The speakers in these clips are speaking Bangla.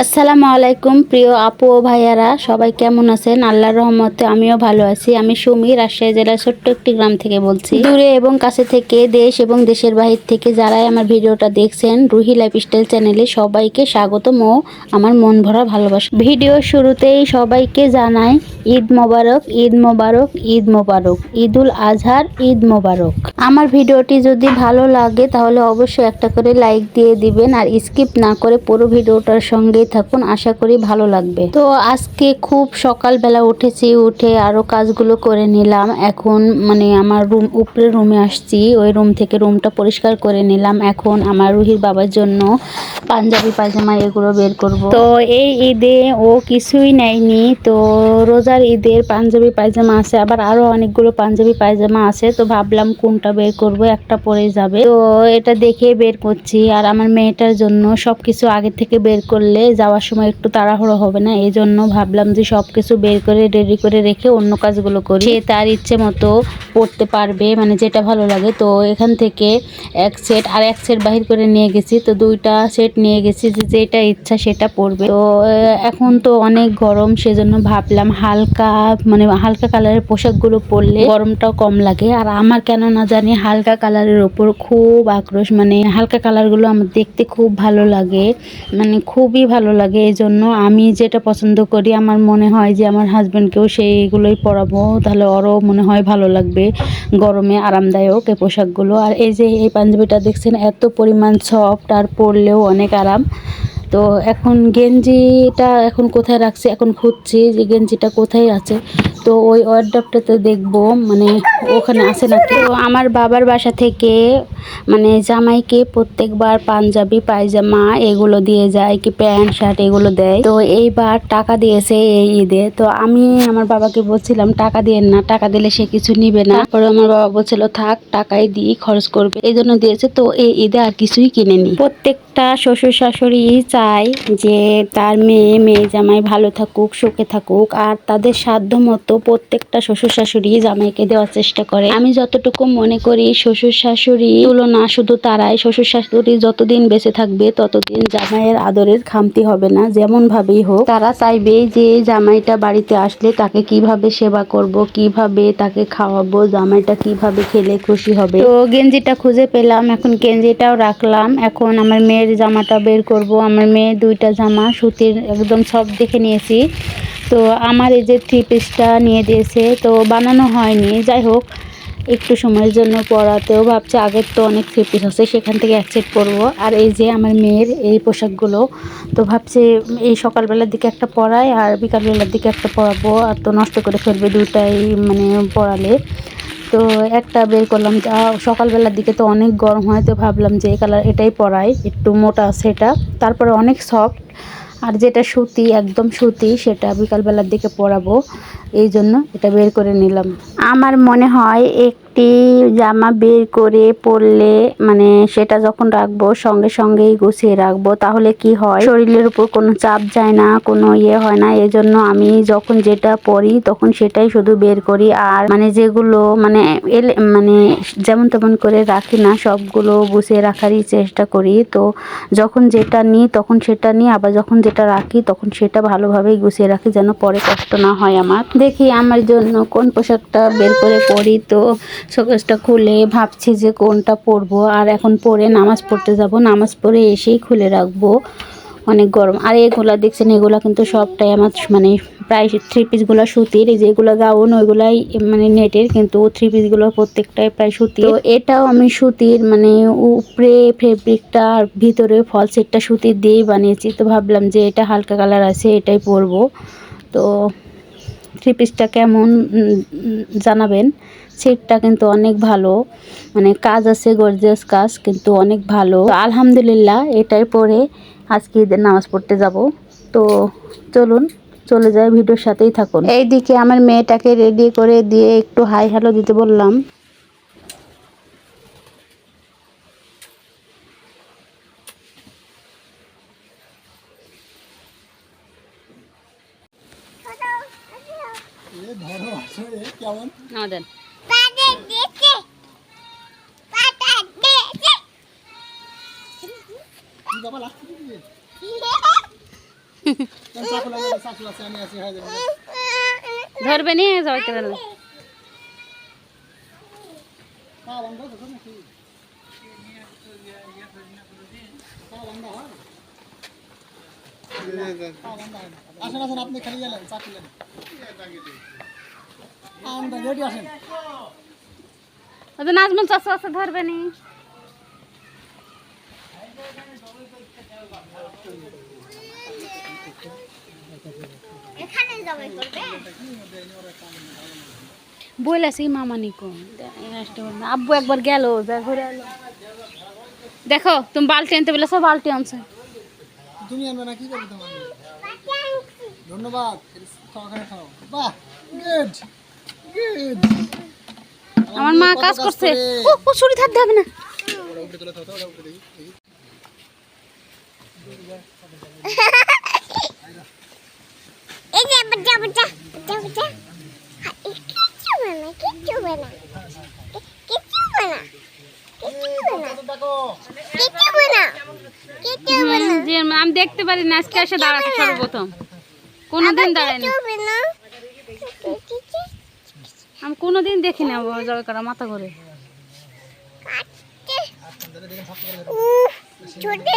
আসসালামু আলাইকুম প্রিয় আপু ও ভাইয়ারা, সবাই কেমন আছেন? আল্লাহর রহমতে আমিও ভালো আছি। আমি সুমি, রাজশাহী জেলার ছোট্ট একটি গ্রাম থেকে বলছি। দূরে এবং কাছে থেকে, দেশ এবং দেশের বাহির থেকে যারাই আমার ভিডিওটা দেখছেন, রুহি লাইফস্টাইল চ্যানেলে সবাইকে স্বাগতম ও আমার মন ভরা ভালোবাসা। ভিডিও শুরুতেই সবাইকে জানাই ঈদ মোবারক, ঈদ মোবারক, ঈদ মোবারক, ঈদুল আজহার ঈদ মোবারক। আমার ভিডিওটি যদি ভালো লাগে তাহলে অবশ্যই একটা করে লাইক দিয়ে দিবেন, আর স্কিপ না করে পুরো ভিডিওটার সঙ্গে থাকুন, আশা করি ভালো লাগবে। তো আজকে খুব সকালবেলা উঠেছি, উঠে আরো কাজগুলো করে নিলাম। এখন আমার উপরে রুমে আসছি, ওই রুম থেকে রুমটা পরিষ্কার করে নিলাম। এখন আমার রুহির বাবার জন্য পাঞ্জাবি পায়জামা এগুলো বের করব। তো এই ঈদে ও কিছুই নেয়নি, তো রোজার ঈদের পাঞ্জাবি পায়জামা আছে, আবার আরো অনেকগুলো পাঞ্জাবি পায়জামা আছে। তো ভাবলাম কোনটা বের করব, একটা পরে যাবে, তো এটা দেখে বের করছি। আর আমার মেয়েটার জন্য সবকিছু আগে থেকে বের করলে যাওয়ার সময় একটু তাড়াহুড়ো হবে না, এই জন্য ভাবলাম যে সবকিছু বের করে রেডি করে রেখে অন্য কাজগুলো করি। সে তার ইচ্ছে মতো পড়তে পারবে, যেটা ভালো লাগে। তো এখান থেকে এক সেট আর এক সেট বাহির করে নিয়ে গেছি, তো দুইটা সেট নিয়ে গেছি, যে যেটা ইচ্ছা সেটা পরবে। তো এখন তো অনেক গরম, সেজন্য ভাবলাম হালকা হালকা কালারের পোশাকগুলো পরলে গরমটাও কম লাগে। আর আমার কেন না জানি হালকা কালারের ওপর খুব আক্রোশ, হালকা কালারগুলো আমার দেখতে খুব ভালো লাগে, খুবই ভালো লাগে। এই জন্য আমি যেটা পছন্দ করি, আমার মনে হয় যে আমার হাজব্যান্ডকেও সেইগুলোই পরাবো, তাহলে ওরও মনে হয় ভালো লাগবে, গরমে আরামদায়ক এই পোশাকগুলো। আর এই যে এই পাঞ্জাবিটা দেখছেন, এত পরিমাণ সফট, আর পরলেও অনেক আরাম। তো এখন গেঞ্জিটা এখন কোথায় রাখছি, এখন খুঁজছি যে গেঞ্জিটা কোথায় আছে। তো ওই ওয়ার্ডরোবটাতে দেখবো ওখানে আছে নাকি। তো আমার বাবার বাসা থেকে জামাইকে প্রত্যেকবার পাঞ্জাবি পায়জামা এগুলো দিয়ে যায়, কি প্যান্ট শার্ট এগুলো দেয়। তো এইবার টাকা দিয়েছে এই ঈদে। তো আমি আমার বাবাকে বলছিলাম টাকা দিয়েন না, টাকা দিলে সে কিছু নিবে না। তারপরে আমার বাবা বলছিল থাক, টাকাই দিই, খরচ করবে, এই জন্য দিয়েছে। তো এই ঈদে আর কিছুই কিনেনি। প্রত্যেকটা শ্বশুর শাশুড়ি চায় যে তার মেয়ে জামাই ভালো থাকুক, সুখে থাকুক, আর তাদের সাধ্য মতো প্রত্যেকটা শ্বশুর শাশুড়ি জামাইকে দেওয়ার চেষ্টা করে। আমি যতটুকু মনে করি, শ্বশুর শাশুড়ি তুলনা শুধু তারাই, শ্বশুর শাশুড়ি যতদিন বেঁচে থাকবে ততদিন জামাইয়ের আদরের খামতি হবে না। যেমন ভাবেই হোক, তারা চাইবে যে জামাইটা বাড়িতে আসলে তাকে কিভাবে সেবা করব, কিভাবে তাকে খাওয়াবো, জামাইটা কিভাবে খেলে খুশি হবে। তো গেঞ্জিটা খুঁজে পেলাম, এখন গেঞ্জিটাও রাখলাম। এখন আমার মেয়ের জামাটা বের করব। আমার মেয়ে দুইটা জামা সুতির একদম সব দেখে নিয়েছি। তো আমার এই যে থ্রি পিসটা নিয়ে দিয়েছে, তো বানানো হয়নি, যাই হোক একটু সময়ের জন্য পরাতেও ভাবছি। আগের তো অনেক থ্রি পিস আছে, সেখান থেকে এক সেট পরবো। আর এই যে আমার মেয়ের এই পোশাকগুলো, তো ভাবছি এই সকালবেলার দিকে একটা পরাই আর বিকালবেলার দিকে একটা পরাবো, আর তো নষ্ট করে ফেলবে দুটাই পরালে। তো একটা বের করলাম, যা সকালবেলার দিকে তো অনেক গরম হয়, তো ভাবলাম যে এই কালার এটাই পরাই, একটু মোটা আছে এটা, তারপরে অনেক সফট। আর যেটা সুতি, একদম সুতি, সেটা বিকালবেলার দিকে পরাবো, এই জন্য এটা বের করে নিলাম। আমার মনে হয় একটি জামা বের করে পরলে সেটা যখন রাখবো সঙ্গে সঙ্গেই গুছিয়ে রাখবো, তাহলে কি হয়, শরীরের উপর কোনো চাপ যায় না, কোনো হয় না। এজন্য আমি যখন যেটা পরি তখন সেটাই শুধু বের করি। আর যেগুলো যেমন তেমন করে রাখি না, সবগুলো গুছিয়ে রাখারই চেষ্টা করি। তো যখন যেটা নিই তখন সেটা নিই, আবার যখন যেটা রাখি তখন সেটা ভালোভাবেই গুছিয়ে রাখি, যেন পরে কষ্ট না হয় আমার। দেখি আমার জন্য কোন পোশাকটা বের করে পরি। তো শোকেসটা খুলে ভাবছি যে কোনটা পরবো। আর এখন পরে নামাজ পড়তে যাব, নামাজ পড়ে এসেই খুলে রাখবো, অনেক গরম। আর এগুলা দেখছেন, এগুলা কিন্তু সবটাই আমার প্রায় থ্রি পিসগুলো সুতির। এই যেগুলো গাউন ওইগুলাই নেটের, কিন্তু থ্রি পিসগুলো প্রত্যেকটাই প্রায় সুতির। তো এটাও আমি সুতির, উপরে ফেব্রিকটা আর ভিতরে ফল সেটটা সুতির দিয়েই বানিয়েছি। তো ভাবলাম যে এটা হালকা কালার আছে, এটাই পরবো। তো থ্রি পিসটা কেমন জানাবেন। সেটটা কিন্তু অনেক ভালো, কাজ আছে, গর্জিয়াস কাজ, কিন্তু অনেক ভালো। তো আলহামদুলিল্লাহ এটাই পরে আজকে ঈদের নামাজ পড়তে যাব। তো চলুন চলে যায়, ভিডিওর সাথেই থাকুন। এইদিকে আমার মেয়েটাকে রেডি করে দিয়ে একটু হাই হ্যালো দিতে বললাম। দেন ধরবে নি জবাই করে আসেন আসেন আপনি খালি গেলেন চা খেলেন আমরা রেডি আসেন নাজমুল চাচা আছে ধরবে নি এখানে জবাই করবে বলেছি মামা নিকো আব্বু একবার গেল ঘুরে এলো দেখো তুমি বালতি আনতে বলেছো বালতি আনছে তুমি আনবে না কি করবে তোমার ধন্যবাদ খাও খাও খাও বাহ গুড গুড আমার মা কাজ করছে ও ছুরি থাকতে হবে না ওরা উপরে তুলে দাও ওরা উপরে দেখি এই যে বাচ্চা বাচ্চা বাচ্চা কিচ্ছু বানা কিচ্ছু বানা কিচ্ছু বানা দেখো কিচ্ছু বানা কিচ্ছু বানা যে আমি দেখতে পারি না আজকে এসে দাঁড়াতে সর্বপ্রথম কোনোদিন দাঁড়ায়নি কিচ্ছু বানা আমি কোনোদিন দেখি না জয় করা মাথা ঘুরে ছোট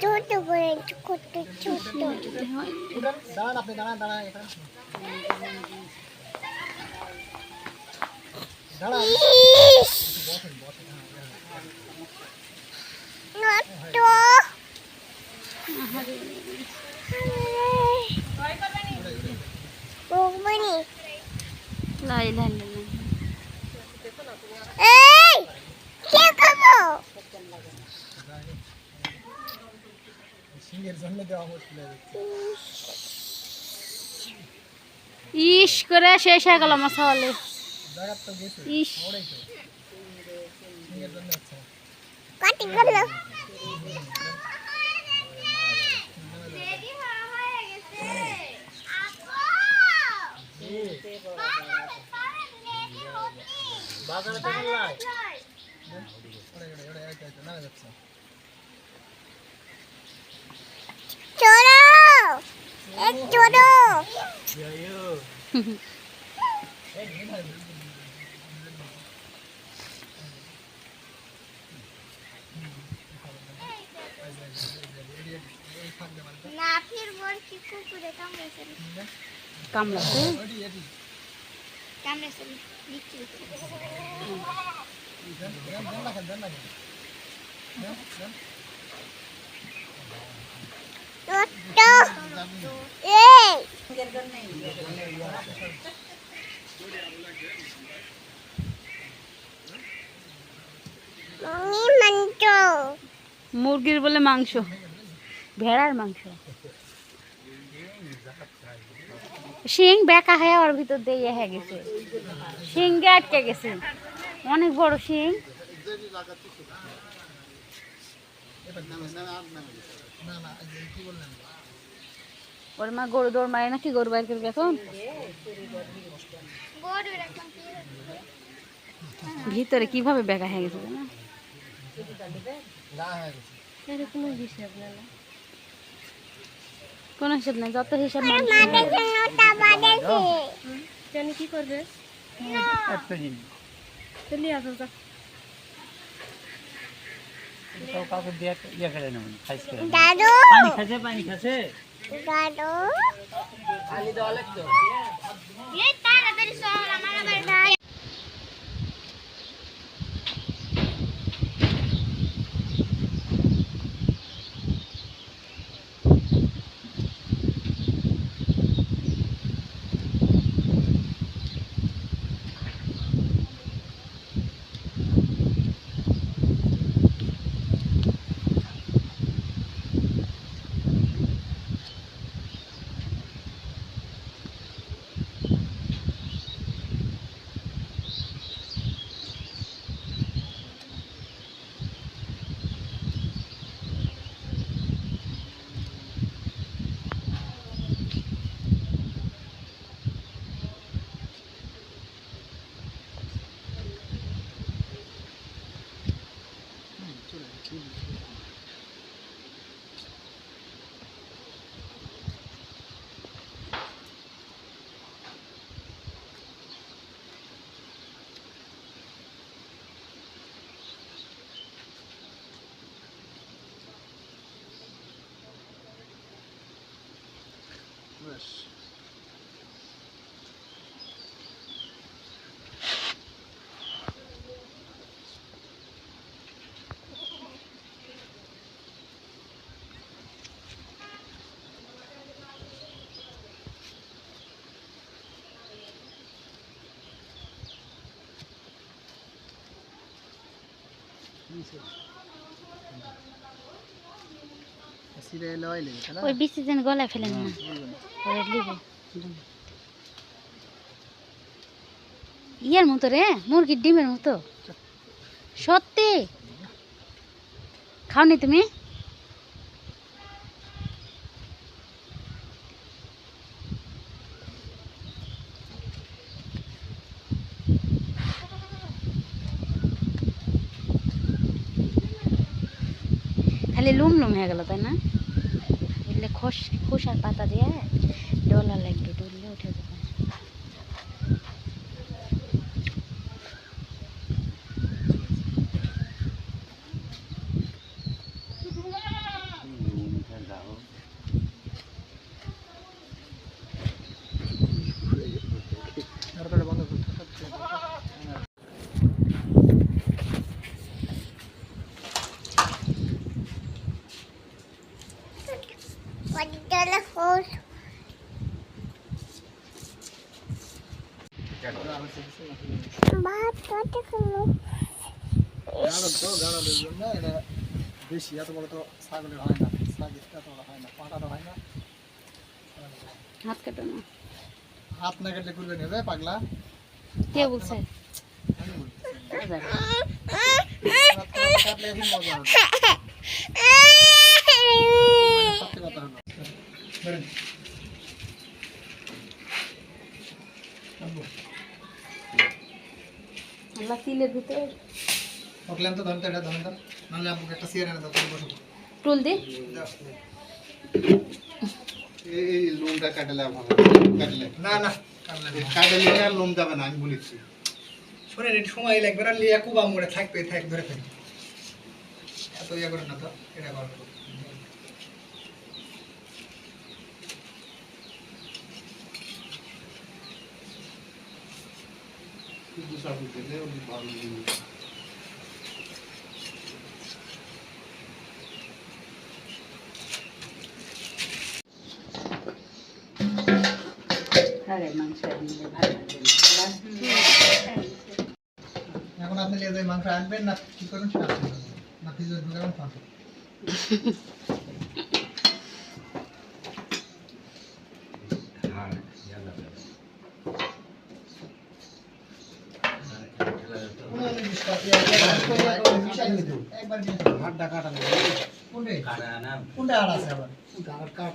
ছোট করে ছোট ছোট দাঁড়ান আপনি দাঁড়ান দাঁড়ান এখানে দাঁড়ান নটো বনি লাই লাই লাই এই কে খাবো সিংহের জন্য দেওয়া মুশকিল হয়ে যাচ্ছে ইস করে শেষ হয়ে গেল আমার সওয়ালে জায়গা তো গেছে ইস ওরাই তো সিংহের জন্য আচ্ছা কাটি গেল বাজারে তো লাই ওরে ওরে ওরে আইতে আইতে না যাচ্ছে চলো এক চলো না ফির বল কি কুকুরে কামড়েছে কামড়াছে ওডি এডি কামড়েছে নিচে দেন দেন লাগেন দেন লাগেন দেন দেন নটো এই মনি মন্টো মুরগির বলে মাংস ভেড়ার মাংস শিং বেকা হয়ে ওর ভিতর দিয়ে হয়ে গেছে শিংকে আটকে গেছে অনেক বড় শিং না না কি বললেন ওর মা গরু দৌড় মারে নাকি গরু বাইর করবে এখন বড় এরকম ভিতরে কিভাবে বেকা হয়ে গেছে না না হয়ে গেছে কোনো হিসাব নাই যত হিসাব মানুষ মাদের জন্য টাকা দেছে জানি কি করবে একটা জিনিস চলি আসো যা তো কাউকে দিয়ে ইয়ে করে নেব খাইস করে দাদু পানি খাচ্ছে দাদু খালি দেওয়া লাগতো এই তাড়াতাড়ি সর আমার আবার ভাই সিরে লয় লেগে তাই না ওই বিচি যেন গলায় ফেলেন না ওরে লিব ইয়ার মতো রে মুরগির ডিমের মতো সত্যি খাওনি তুমি খালি লুম লুম হয়ে গেল তাই না এগুলো খোসার পাতা দিয়ে ডলা লাগবে ডললে উঠে যাবে দরকারে বন্ধ করতে Padala horse. Bahat kata kamu. গাড়াদের জন্য এটা বেশি এত বড় তো ছাগলের হয় না ছাগলের এত বড় হয় না পাটাটা হয় না হাত কাটো না হাত না কাটলে করবে নেবে পাগলা কে বলছে আমি বলছি হাজার। হাত কাটলে এখন মজা হবে সত্যি কথা হলো ধরেন আল্লাহ তিলের ভিতর ওকলেন তো ধরতে এটা ধরেন তো নাহলে আপনাকে একটা চেয়ার এনে দাও তুমি বসো টুল দি এই লোনটা কাটলে ভালো কাটলে না না কাটলে না। কাটলে আর লোন যাবে না আমি বলেছি শোনেন একটু সময় লাগবে আর লিয়া কুবা মোড়ে থাকবে থাক ধরে ফেলি এত ইয়ে করেন না তো এটা করবে কিন্তু সব দিলে ওই ভালো জিনিস আরে মাংস দিলে ভালো এখন আপনি লিয়ে যাই মাংস আনবেন না কি করুন সেটা আপনি করুন। না ফ্রিজে ঢুকাবেন ফাঁকে হাতটা কাটা লাগে কোনটা আর আছে আবার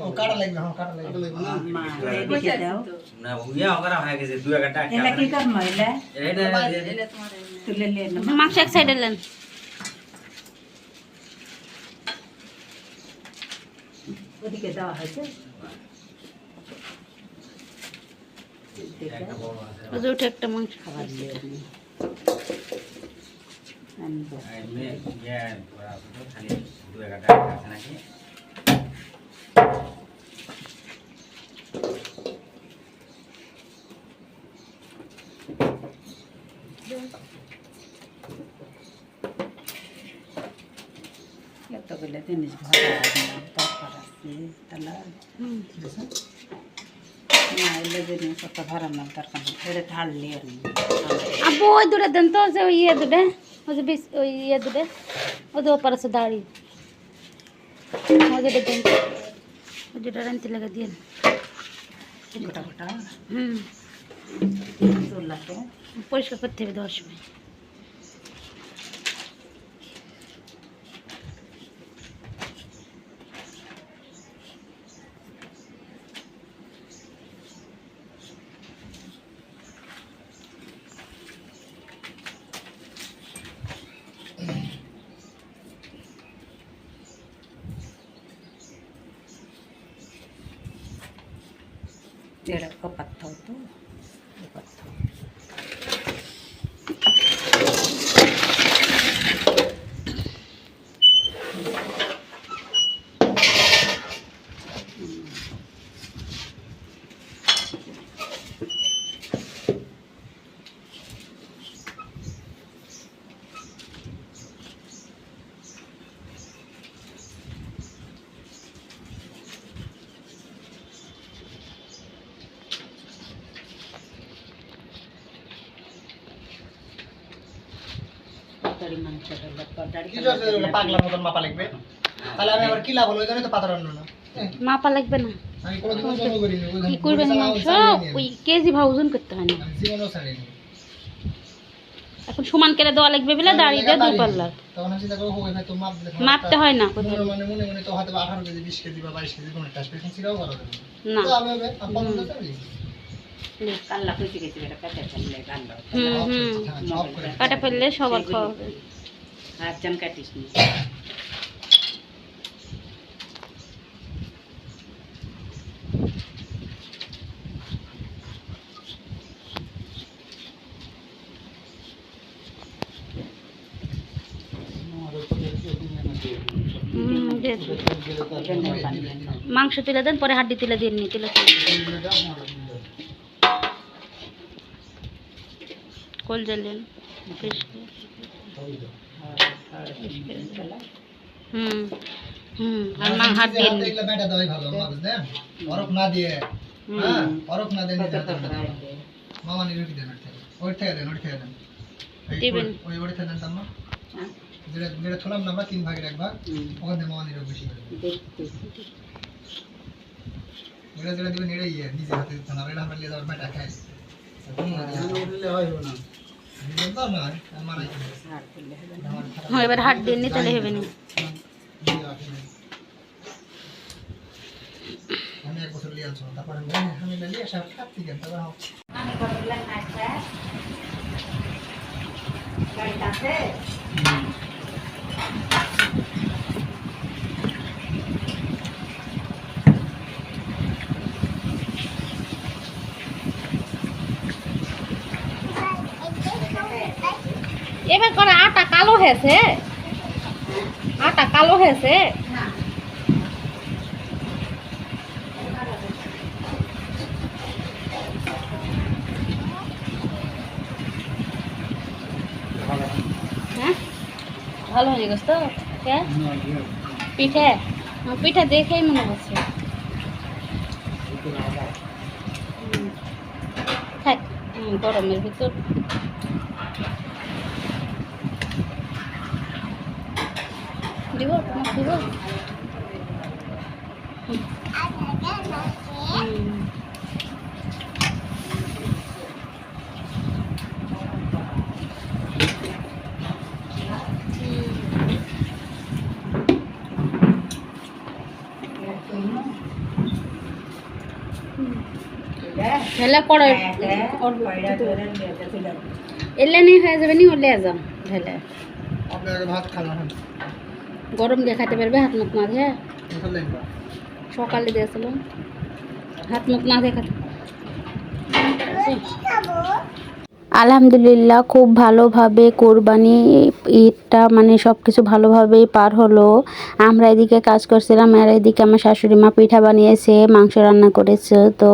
ও কাটা লাগবে হ্যাঁ কাটা লাগবে মাংস এক সাইডে নেন ওদিকে দেওয়া হয়েছে ওই যে ওটা একটা মাংস খাবার এতগুলো জিনিস ভালো দরকার আছে তাহলে না এলে জিনিস অত ভরানোর দরকার নেই এটা ঢাললে আর আব্বু ওই দূরে দেন তো যে ওই ইয়ে দুটে ওই যে ওই ইয়ে দুটে ওদের ওপার আছে দাড়ি ওই যেটা দেন ওই যেটা রানতে লেগে দিন গোটা গোটা হুম চুলাকে পরিষ্কার করতে হবে 10 মিনিট এটা কপাত্তাও তো কপাত্তাও তরকারি মাংস তরকারি কি জন্য ওটা পাগলা মতন মাপা লাগবে? তাহলে আমি আবার কি লাভ হলো? ওই জন্য তো পাতা রান্না না। মাপা লাগবে না, আমি কোনোদিন জন্ম করিনি। ওই কি করবেন মাংস ওই কেজি ভাও ওজন করতে হয় না, আমি জীবনও ছাড়িনি। এখন সমান করে দেওয়া লাগবে বলে দাঁড়িয়ে দিয়ে 2 পাল্লার তখন আমি চিন্তা করবো ওই হয়তো মাপ দিলে মাপতে হয় না মনে মনে তো হয়তো 18 কেজি 20 কেজি বা 22 কেজি কোনো একটা স্পেশাল ছিড়াও করা যাবে না। তো আমি পছন্দ করি। কাল্লা কইতে গেছে এটা পেটে ফেললে কাল্লা সব করে কাটা ফেললে সবার খাওয়া হবে। আর চান কাটিস নি মাংস তুলে দেন, পরে হাড্ডি তুলে দিয়ে নি তুলে কল জ্বালেন। আর মা হাত দিয়ে নি। এগুলা বেটা দেওয়াই ভালো মা বুঝলেন? অরফ না দিয়ে হ্যাঁ অরফ না দিয়ে নিজে হাতে বেটা দাও। মামা নি রুটি দেন ওই থেকে দেন দিবেন। ওই ওই থেকে দেন তাম্মা যেটা যেটা থলাম না আমরা 3 ভাগের 1 ভাগ ওখানে মামা নি বেশি করে যেটা যেটা দিবেন এটাই নিজে হাতে দিতে না এটা আমরা লিয়ে যাওয়ার বেটা খাই উঠলে হয় না দিবেন তো না আমার আই হ্যাঁ এবার হাত দিয়ে নি তাহলে হবে না। আমি 1 বছর লিয়ে আনছো তারপর আমি লিয়ে সব খাচ্ছি কেন তারপর আমি করলে খাইছে গাড়ি আছে এবার করে আটা কালো হয়েছে, আটা কালো হয়েছে। হ্যাঁ ভালো হয়ে গেছে তো পিঠে, পিঠা দেখেই মনে হচ্ছে। থাক গরমের ভিতর দিব দিব। হেলা কড়াই এলে নেই হয়ে যাবে নি ওলে যাম হেলে আপনি আগে ভাত খান না গরম দিয়ে খাইতে পারবে হাত মুখ না দিয়ে। বুঝলেন না সকালে দিয়েছিলাম হাত মুখ না দিয়ে খাতে। আলহামদুলিল্লাহ খুব ভালোভাবে কোরবানি ঈদটা মানে সব কিছু ভালোভাবেই পার হলো। আমরা এদিকে কাজ করছিলাম আর এদিকে আমার শাশুড়ি মা পিঠা বানিয়েছে, মাংস রান্না করেছে। তো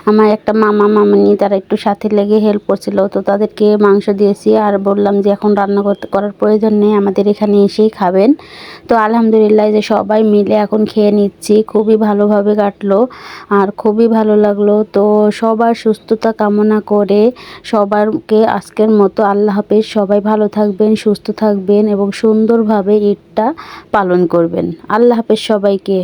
আমার একটা মামা মামানি তারা একটু সাথে লেগে হেল্প করছিল, তো তাদেরকে মাংস দিয়েছি আর বললাম যে এখন রান্না করার প্রয়োজন নেই, আমাদের এখানে এসেই খাবেন। তো আলহামদুলিল্লাহ যে সবাই মিলে এখন খেয়ে নিচ্ছি, খুবই ভালোভাবে কাটলো আর খুবই ভালো লাগলো। তো সবার সুস্থতা কামনা করে সবারকে আজকের মতো আল্লাহ হাফেজ। সবাই ভালো থাকবেন, সুস্থ থাকবেন এবং সুন্দরভাবে ঈদটা পালন করবেন। আল্লাহ হাফেজ সবাইকে।